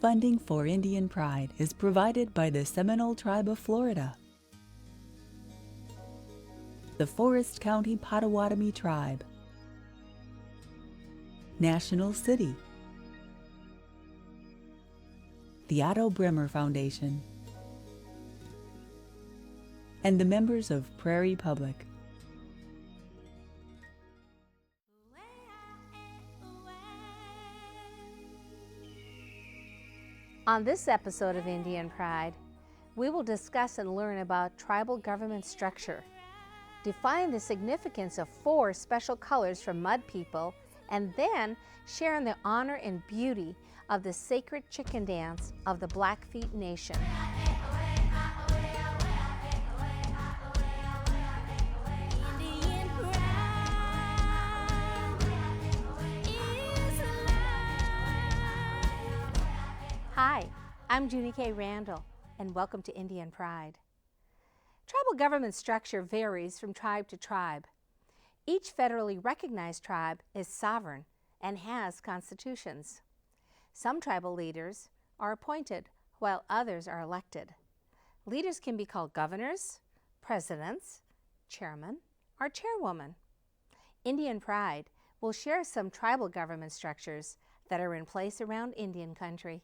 Funding for Indian Pride is provided by the Seminole Tribe of Florida, the Forest County Potawatomi Tribe, National City, the Otto Bremer Foundation, and the members of Prairie Public. On this episode of Indian Pride, we will discuss and learn about tribal government structure, define the significance of 4 special colors from Mud people, and then share in the honor and beauty of the sacred chicken dance of the Blackfeet Nation. Hi, I'm Junie K. Randall, and welcome to Indian Pride. Tribal government structure varies from tribe to tribe. Each federally recognized tribe is sovereign and has constitutions. Some tribal leaders are appointed, while others are elected. Leaders can be called governors, presidents, chairman, or chairwoman. Indian Pride will share some tribal government structures that are in place around Indian country.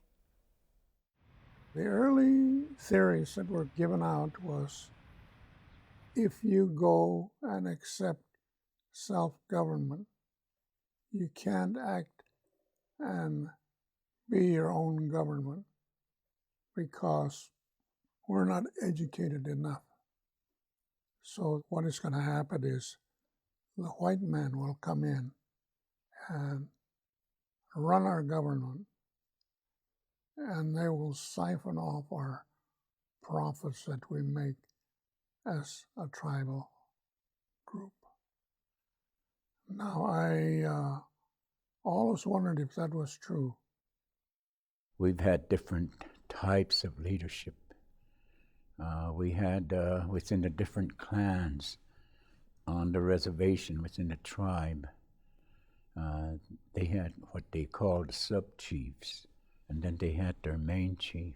The early theories that were given out was, if you go and accept self-government, you can't act and be your own government because we're not educated enough. So what is going to happen is the white man will come in and run our government, and they will siphon off our profits that we make as a tribal group. Now, I always wondered if that was true. We've had different types of leadership. We had within the different clans on the reservation within the tribe, they had what they called sub-chiefs. And then they had their main chief.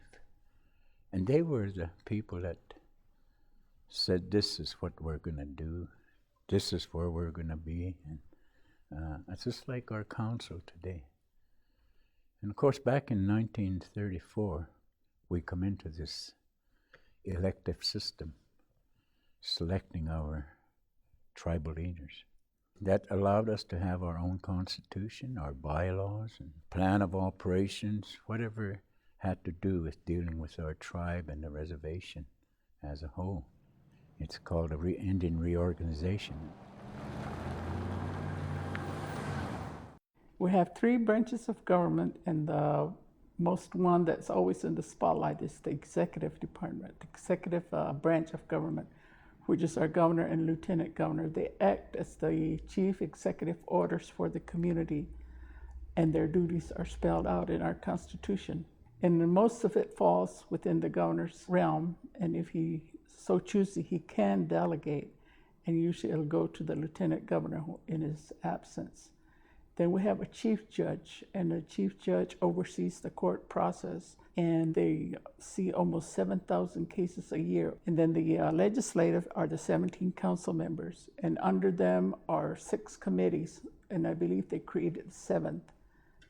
And they were the people that said, this is what we're going to do. This is where we're going to be. And it's just like our council today. And of course, back in 1934, we come into this elective system, selecting our tribal leaders. That allowed us to have our own constitution, our bylaws, and plan of operations, whatever had to do with dealing with our tribe and the reservation as a whole. It's called a Indian reorganization. We have 3 branches of government, and the most one that's always in the spotlight is the executive department, the executive branch of government, which is our governor and lieutenant governor. They act as the chief executive orders for the community, and their duties are spelled out in our Constitution. And most of it falls within the governor's realm, and if he so chooses, he can delegate, and usually it'll go to the lieutenant governor in his absence. Then we have a chief judge, and the chief judge oversees the court process, and they see almost 7,000 cases a year. And then the legislative are the 17 council members, and under them are 6 committees, and I believe they created the 7th.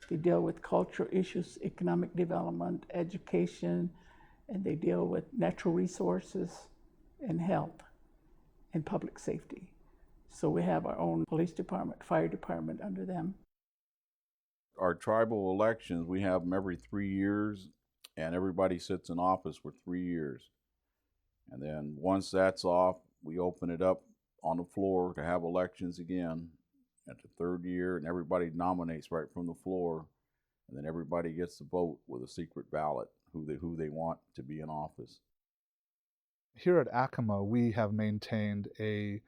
They deal with cultural issues, economic development, education, and they deal with natural resources and health and public safety. So we have our own police department, fire department under them. Our tribal elections, we have them every 3 years, and everybody sits in office for 3 years. And then once that's off, we open it up on the floor to have elections again at the 3rd year, and everybody nominates right from the floor, and then everybody gets to vote with a secret ballot who they want to be in office. Here at Acoma, we have maintained a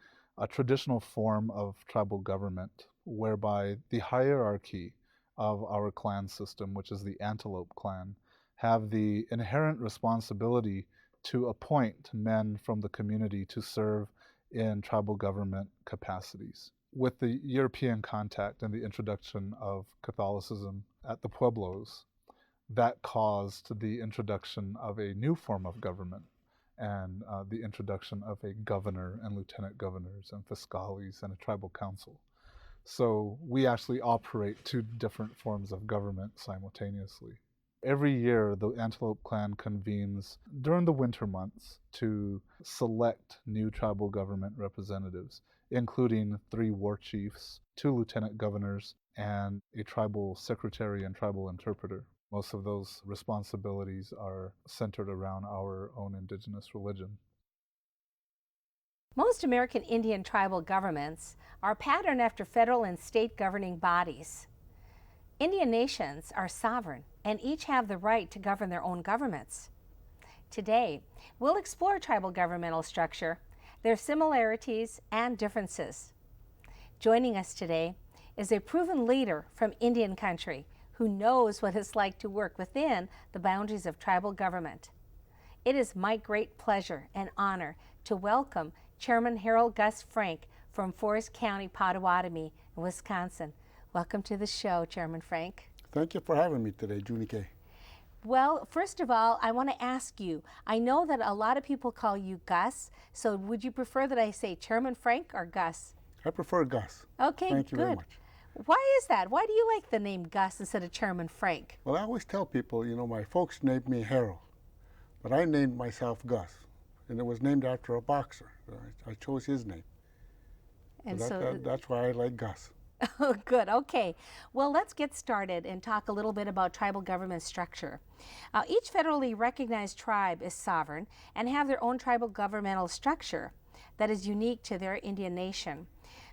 traditional form of tribal government whereby the hierarchy of our clan system, which is the Antelope clan, have the inherent responsibility to appoint men from the community to serve in tribal government capacities. With the European contact and the introduction of Catholicism at the Pueblos, that caused the introduction of a new form of government and the introduction of a governor and lieutenant governors and fiscales and a tribal council. So we actually operate two different forms of government simultaneously. Every year, the Antelope Clan convenes during the winter months to select new tribal government representatives, including 3 war chiefs, 2 lieutenant governors, and a tribal secretary and tribal interpreter. Most of those responsibilities are centered around our own indigenous religion. Most American Indian tribal governments are patterned after federal and state governing bodies. Indian nations are sovereign and each have the right to govern their own governments. Today, we'll explore tribal governmental structure, their similarities and differences. Joining us today is a proven leader from Indian country who knows what it's like to work within the boundaries of tribal government. It is my great pleasure and honor to welcome Chairman Harold Gus Frank from Forest County, Potawatomi, Wisconsin. Welcome to the show, Chairman Frank. Thank you for having me today, Junie K. Well, first of all, I want to ask you, I know that a lot of people call you Gus, so would you prefer that I say Chairman Frank or Gus? I prefer Gus. Okay, Thank you good. very much. Why is that? Why do you like the name Gus instead of Chairman Frank? Well, I always tell people, you know, my folks named me Harold, but I named myself Gus, and it was named after a boxer. I chose his name. And That's why I like Gus. Oh, good. Okay. Well, let's get started and talk a little bit about tribal government structure. Each federally recognized tribe is sovereign and have their own tribal governmental structure that is unique to their Indian nation.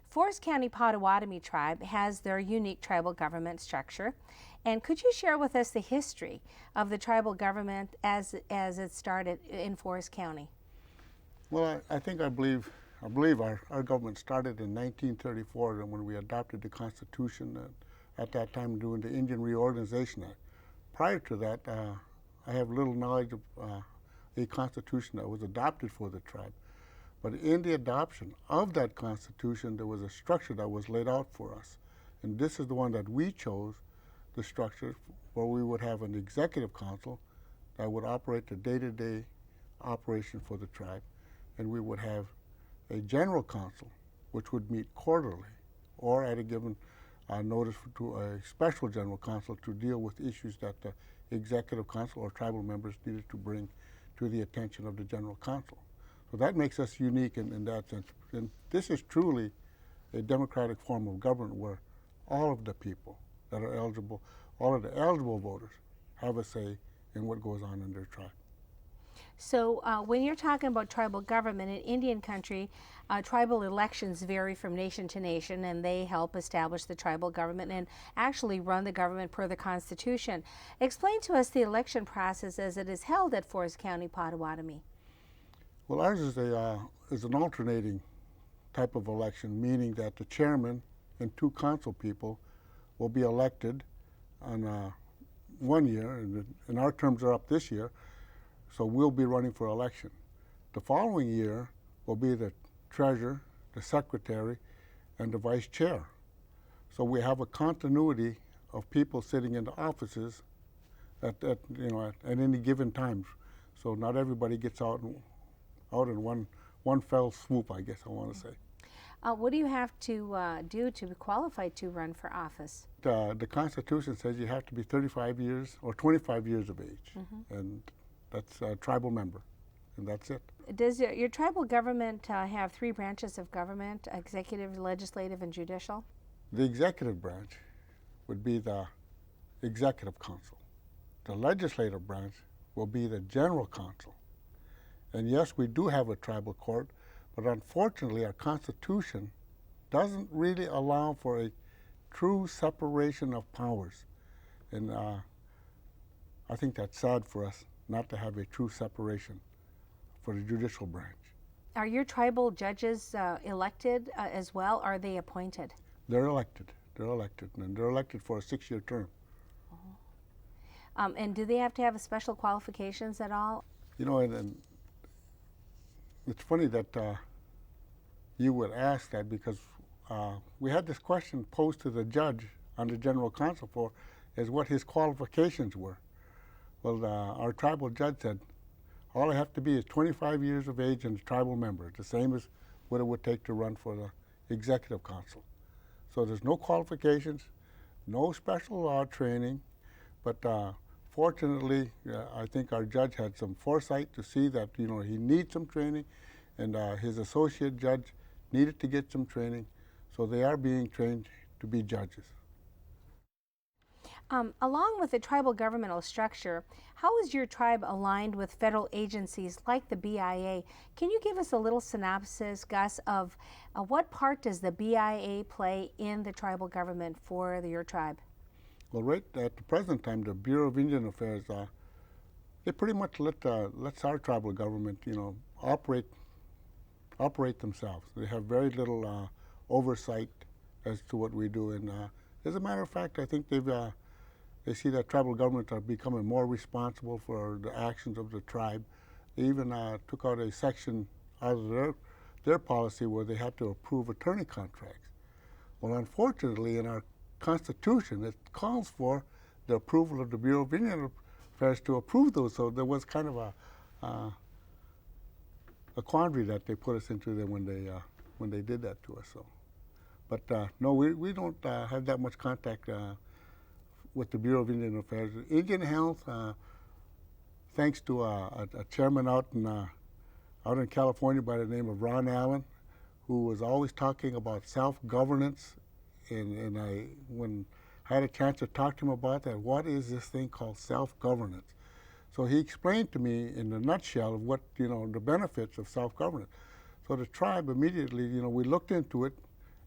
Forest County Potawatomi tribe has their unique tribal government structure. And could you share with us the history of the tribal government as it started in Forest County? Well, I believe our government started in 1934 when we adopted the Constitution, at that time doing the Indian Reorganization Act. Prior to that, I have little knowledge of a Constitution that was adopted for the tribe. But in the adoption of that Constitution, there was a structure that was laid out for us. And this is the one that we chose, the structure where we would have an executive council that would operate the day-to-day operation for the tribe. And we would have a general council, which would meet quarterly or at a given notice to a special general council to deal with issues that the executive council or tribal members needed to bring to the attention of the general council. So that makes us unique in that sense. And this is truly a democratic form of government where all of the people that are eligible, all of the eligible voters, have a say in what goes on in their tribe. So when you're talking about tribal government in Indian country, tribal elections vary from nation to nation, and they help establish the tribal government and actually run the government per the Constitution. Explain to us the election process as it is held at Forest County, Potawatomi. Well, ours is an alternating type of election, meaning that the chairman and 2 council people will be elected on 1 year, and our terms are up this year, so we'll be running for election. The following year will be the treasurer, the secretary, and the vice chair. So we have a continuity of people sitting in the offices at any given time. So not everybody gets out in one fell swoop, I guess I want to say. What do you have to do to be qualified to run for office? The Constitution says you have to be 35 years or 25 years of age, and that's a tribal member, and that's it. Does your tribal government have 3 branches of government, executive, legislative, and judicial? The executive branch would be the executive council. The legislative branch will be the general council. And yes, we do have a tribal court, but unfortunately our Constitution doesn't really allow for a true separation of powers. And I think that's sad for us not to have a true separation for the judicial branch. Are your tribal judges elected as well? Are they appointed? They're elected. And they're elected for a 6-year term. And do they have to have special qualifications at all? You know, and it's funny that you would ask that, because we had this question posed to the judge on the general council for is what his qualifications were. Well, our tribal judge said, all I have to be is 25 years of age and a tribal member, the same as what it would take to run for the executive council. So there's no qualifications, no special law training, but fortunately, I think our judge had some foresight to see that, you know, he needs some training, and his associate judge needed to get some training, so they are being trained to be judges. Along with the tribal governmental structure, how is your tribe aligned with federal agencies like the BIA? Can you give us a little synopsis, Gus, of what part does the BIA play in the tribal government for your tribe? Well, right at the present time, the Bureau of Indian Affairs, they pretty much lets our tribal government, you know, operate themselves. They have very little oversight as to what we do. And as a matter of fact, I think they see that tribal governments are becoming more responsible for the actions of the tribe. They even took out a section out of their policy where they had to approve attorney contracts. Well, unfortunately, in our Constitution, it calls for the approval of the Bureau of Indian Affairs to approve those. So there was kind of a quandary that they put us into there when they did that to us. So, but no, we don't have that much contact with the Bureau of Indian Affairs. Indian Health, thanks to a chairman out in California by the name of Ron Allen, who was always talking about self-governance, and when I had a chance to talk to him about that, what is this thing called self-governance? So he explained to me in a nutshell of what, you know, the benefits of self-governance. So the tribe immediately, you know, we looked into it,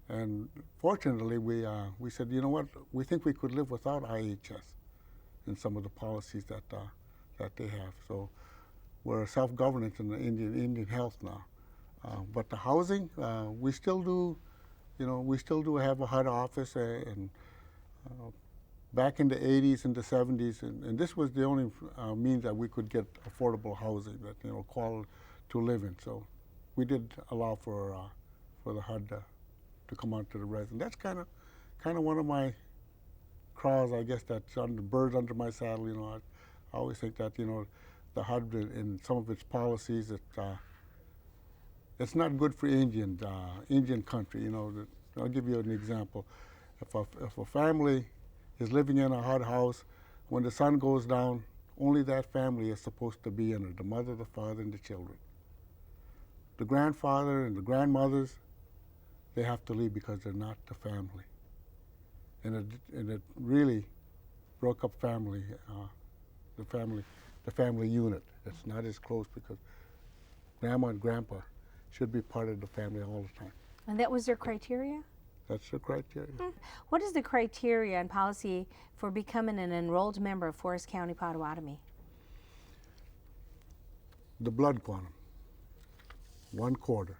and fortunately we said, you know what, we think we could live without IHS in some of the policies that they have. So we're self-governance in the Indian Health now. But the housing, we still do, you know, we still do have a HUD office, and back in the 80s and the 70s, and this was the only means that we could get affordable housing, that, you know, quality to live in. So we did allow for the HUD to come out to the resident. That's kind of one of my craws, I guess, that's on the birds under my saddle. You know, I always think that, you know, the HUD in some of its policies, it's not good for Indian country. You know, I'll give you an example. If a family is living in a HUD house, when the sun goes down, only that family is supposed to be in it, the mother, the father, and the children. The grandfather and the grandmothers, they have to leave because they're not the family. And it really broke up family, the family unit. It's not as close because grandma and grandpa should be part of the family all the time. And that was their criteria? That's the criteria. What is the criteria and policy for becoming an enrolled member of Forest County Potawatomi? The blood quantum, 1/4.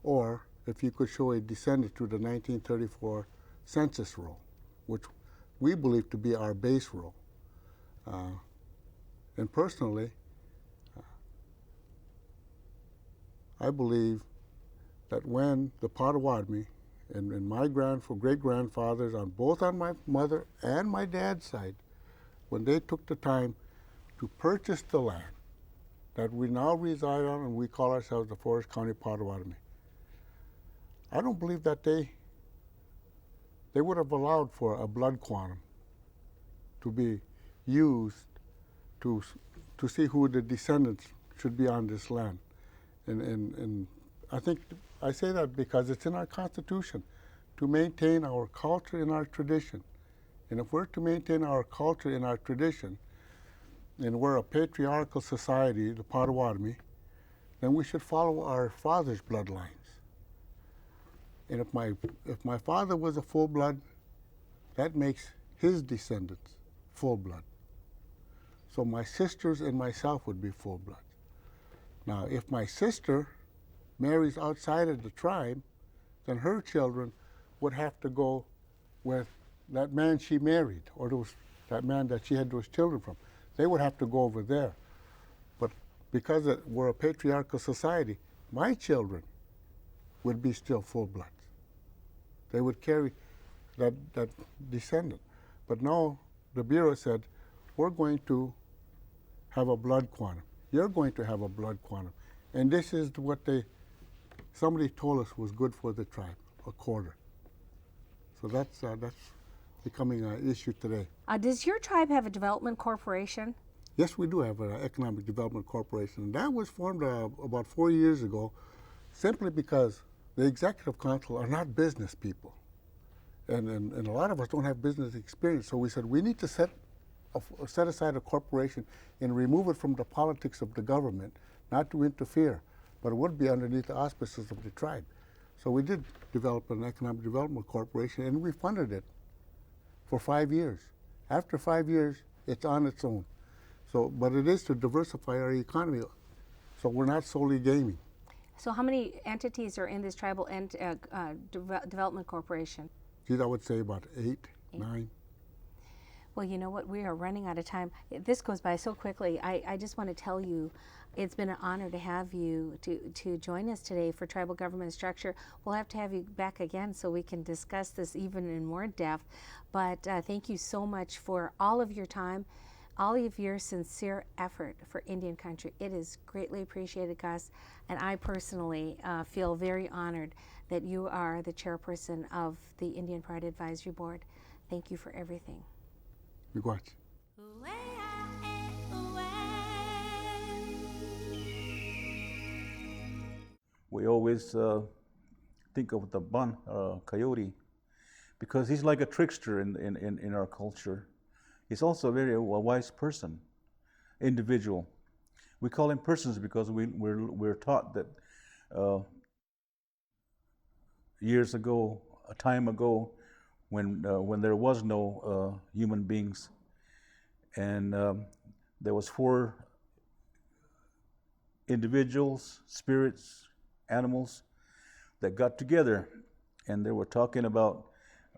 Or if you could show a descendant to the 1934 census roll, which we believe to be our base roll. And personally, I believe that when the Potawatomi and my great-grandfathers on my mother and my dad's side, when they took the time to purchase the land that we now reside on and we call ourselves the Forest County Potawatomi, I don't believe that they would have allowed for a blood quantum to be used to see who the descendants should be on this land. And I think I say that because it's in our Constitution to maintain our culture and our tradition. And if we're to maintain our culture and our tradition, and we're a patriarchal society, the Potawatomi, then we should follow our father's bloodlines. And if my father was a full blood, that makes his descendants full blood. So my sisters and myself would be full blood. Now, if my sister marries outside of the tribe, then her children would have to go with that man she married, or that man that she had those children from. They would have to go over there. But because we're a patriarchal society, my children would be still full bloods. They would carry that descendant. But now the Bureau said, we're going to have a blood quantum. You're going to have a blood quantum. And this is what somebody told us was good for the tribe, a quarter. So that's becoming an issue today. Does your tribe have a development corporation? Yes, we do have an economic development corporation. And that was formed about 4 years ago simply because the executive council are not business people. And a lot of us don't have business experience. So we said we need to set aside a corporation and remove it from the politics of the government, not to interfere, but it would be underneath the auspices of the tribe. So we did develop an economic development corporation, and we funded it for 5 years. After 5 years, it's on its own. So, but it is to diversify our economy, so we're not solely gaming. So how many entities are in this tribal development corporation? Geez, I would say about 8, 9. Well, you know what? We are running out of time. This goes by so quickly. I just want to tell you, it's been an honor to have you to join us today for tribal government structure. We'll have to have you back again so we can discuss this even in more depth. But thank you so much for all of your time, all of your sincere effort for Indian country. It is greatly appreciated, Gus. And I personally feel very honored that you are the chairperson of the Indian Pride Advisory Board. Thank you for everything. Miigwech. We always think of the Bun, coyote, because he's like a trickster in our culture. He's also a very wise person, individual. We call him persons because we're taught that years ago, a time ago, when there was no human beings, and there was 4 individuals, spirits, animals that got together, and they were talking about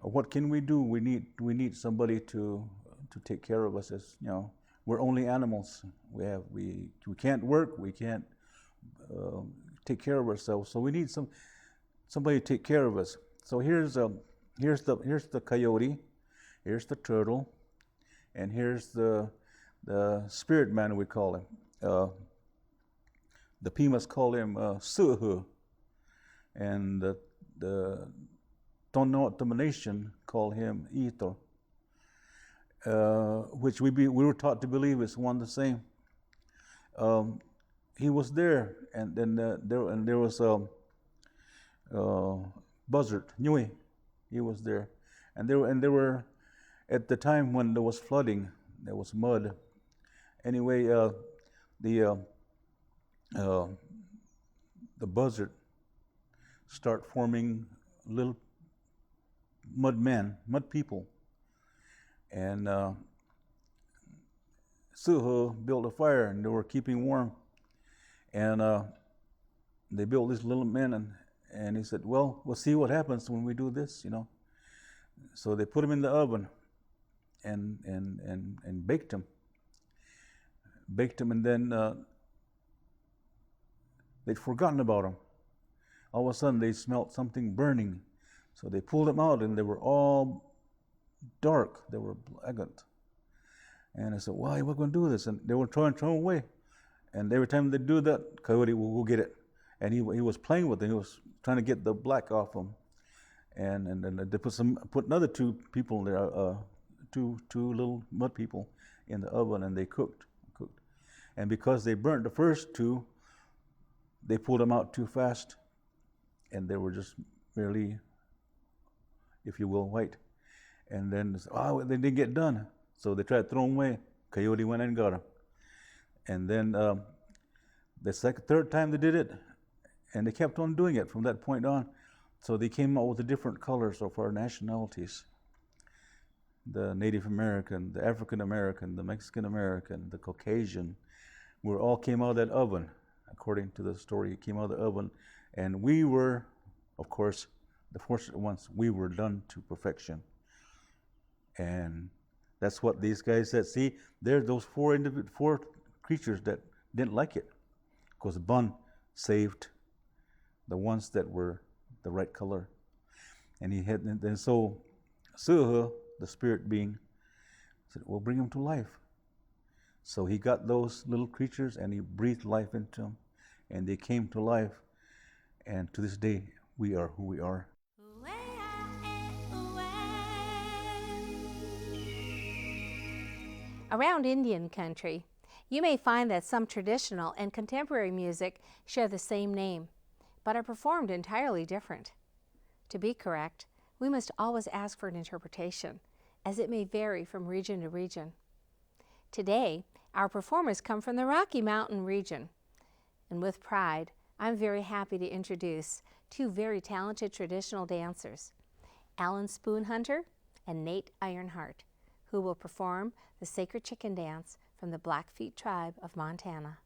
what can we do? We need somebody to take care of us. As you know, we're only animals. We can't work. We can't take care of ourselves. So we need somebody to take care of us. So here's the coyote, here's the turtle, and here's the spirit man, we call him. The Pimas call him Suhu, and the Tono Nation call him Ito, which we were taught to believe is one the same. He was there, and then there was a buzzard, Nui. He was there, and there were at the time when there was flooding, there was mud. Anyway, the buzzard start forming little mud people, and Suho built a fire, and they were keeping warm, and they built these little men, and he said, well, we'll see what happens when we do this, you know. So they put him in the oven and baked him, and then they'd forgotten about him. All of a sudden they smelled something burning, so they pulled him out, and they were all dark, they were blackened. And I said, why, we're going to do this? And they were trying to throw him away, and every time they do that, Coyote will go get it. And he was playing with it. He was trying to get the black off him, and they put another 2 people there, two little mud people in the oven, and they cooked. And because they burnt the first 2, they pulled them out too fast, and they were just merely, if you will, white. And then they didn't get done, so they tried to throw them away. Coyote went and got them. And then the third time they did it, and they kept on doing it from that point on. So they came out with the different colors of our nationalities. The Native American, the African American, the Mexican American, the Caucasian, we all came out of that oven. According to the story, it came out of the oven. And we were, of course, the fortunate ones. We were done to perfection. And that's what these guys said. See, there are those 4 creatures that didn't like it, because Bun saved the ones that were the right color. And so Suha, the spirit being, said, well, bring him to life. So he got those little creatures and he breathed life into them, and they came to life. And to this day, we are who we are. Around Indian country, you may find that some traditional and contemporary music share the same name, but are performed entirely different. To be correct, we must always ask for an interpretation, as it may vary from region to region. Today, our performers come from the Rocky Mountain region, and with pride, I'm very happy to introduce two very talented traditional dancers, Alan Spoonhunter and Nate Ironheart, who will perform the Sacred Chicken Dance from the Blackfeet tribe of Montana.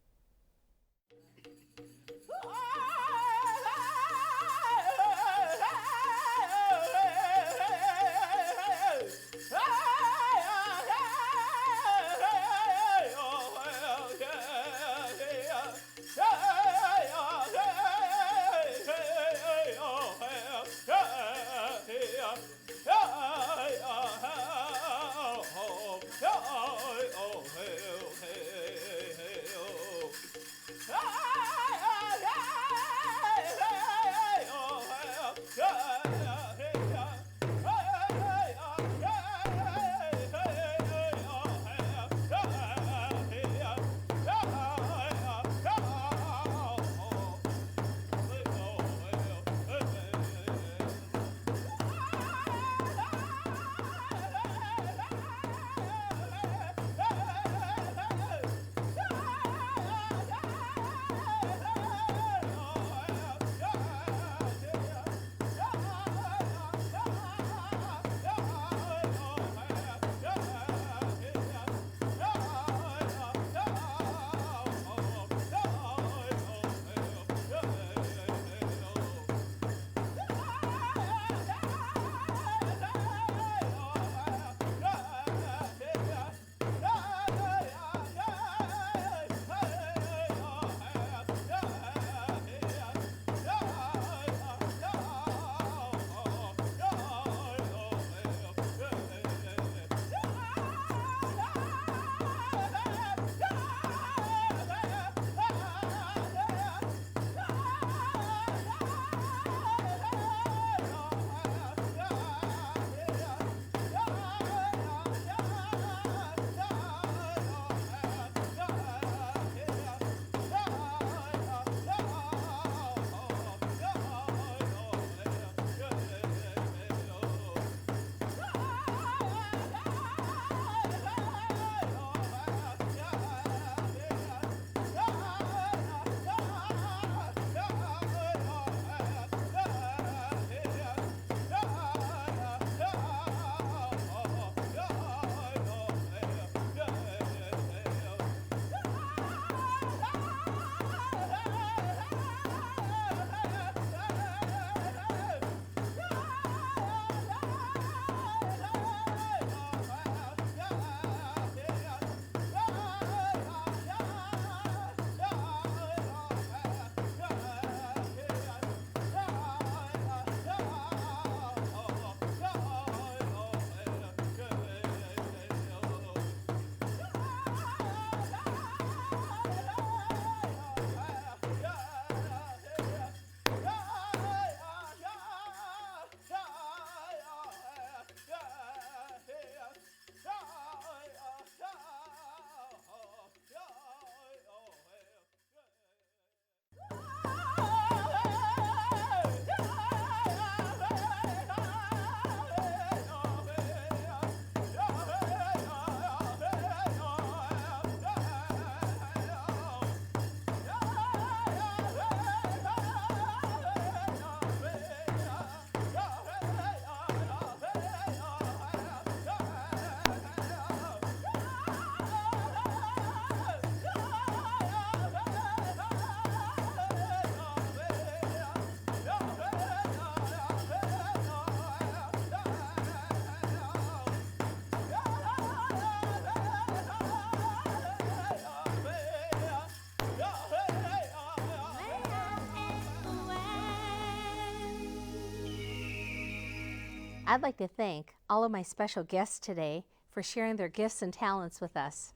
I'd like to thank all of my special guests today for sharing their gifts and talents with us.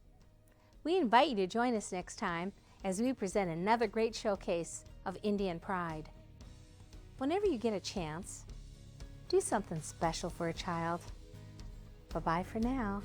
We invite you to join us next time as we present another great showcase of Indian pride. Whenever you get a chance, do something special for a child. Bye-bye for now.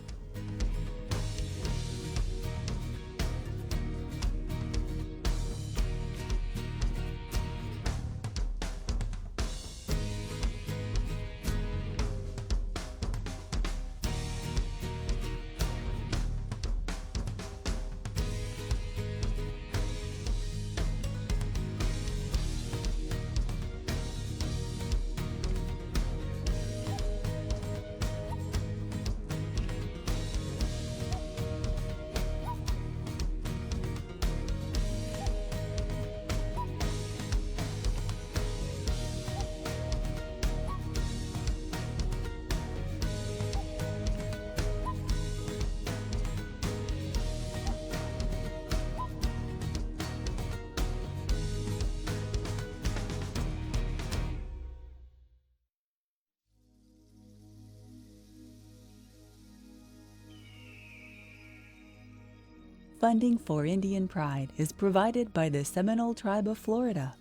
Funding for Indian Pride is provided by the Seminole Tribe of Florida,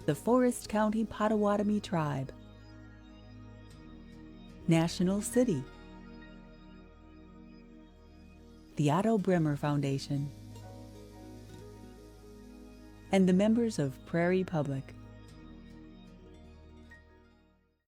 the Forest County Potawatomi Tribe, National City, the Otto Bremer Foundation, and the members of Prairie Public.